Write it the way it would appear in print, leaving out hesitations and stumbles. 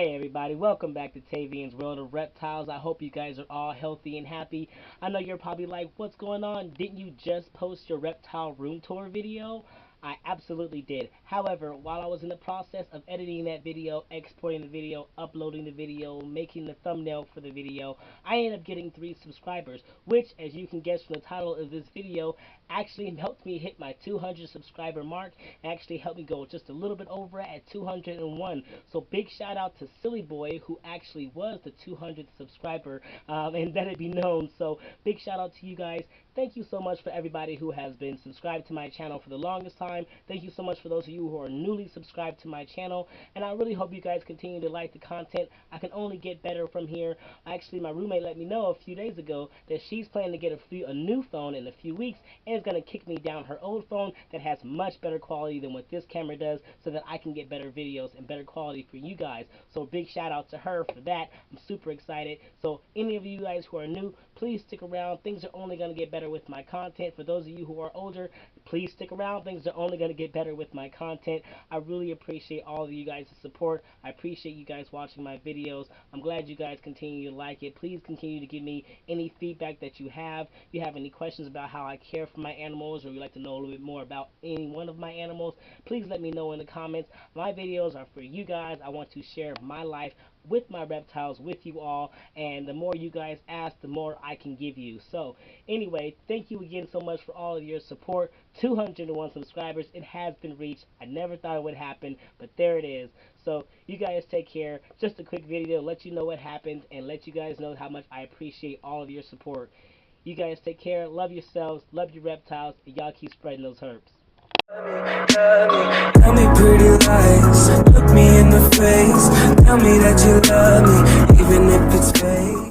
Hey everybody, welcome back to Tavian's World of Reptiles. I hope you guys are all healthy and happy. I know you're probably like, what's going on? Didn't you just post your reptile room tour video? I absolutely did. However, while I was in the process of editing that video, exporting the video, uploading the video, making the thumbnail for the video, I ended up getting 3 subscribers, which, as you can guess from the title of this video, actually helped me hit my 200 subscriber mark, actually helped me go just a little bit over at 201. So big shout out to Silly Boy, who actually was the 200th subscriber, and let it be known. So big shout out to you guys. Thank you so much for everybody who has been subscribed to my channel for the longest time. Thank you so much for those of you who are newly subscribed to my channel, and I really hope you guys continue to like the content. I can only get better from here. Actually, my roommate let me know a few days ago that she's planning to get a new phone in a few weeks, and is going to kick me down her old phone that has much better quality than what this camera does, so that I can get better videos and better quality for you guys. So big shout out to her for that. I'm super excited. So any of you guys who are new, please stick around. Things are only going to get better with my content. For those of you who are older, please stick around. Things are only going to get better with my content. I really appreciate all of you guys' support. I appreciate you guys watching my videos. I'm glad you guys continue to like it. Please continue to give me any feedback that you have. If you have any questions about how I care for my animals, or you'd like to know a little bit more about any one of my animals, please let me know in the comments. My videos are for you guys. I want to share my life with my reptiles with you all, and the more you guys ask, the more I can give you. So anyway, thank you again so much for all of your support. 201 subscribers, it has been reached. I never thought it would happen, but there it is. So you guys take care. Just a quick video to let you know what happened and let you guys know how much I appreciate all of your support. You guys take care, love yourselves, love your reptiles, and y'all keep spreading those herbs. Tell me pretty lies, look me in the face. Tell me that you love me, even if it's fake.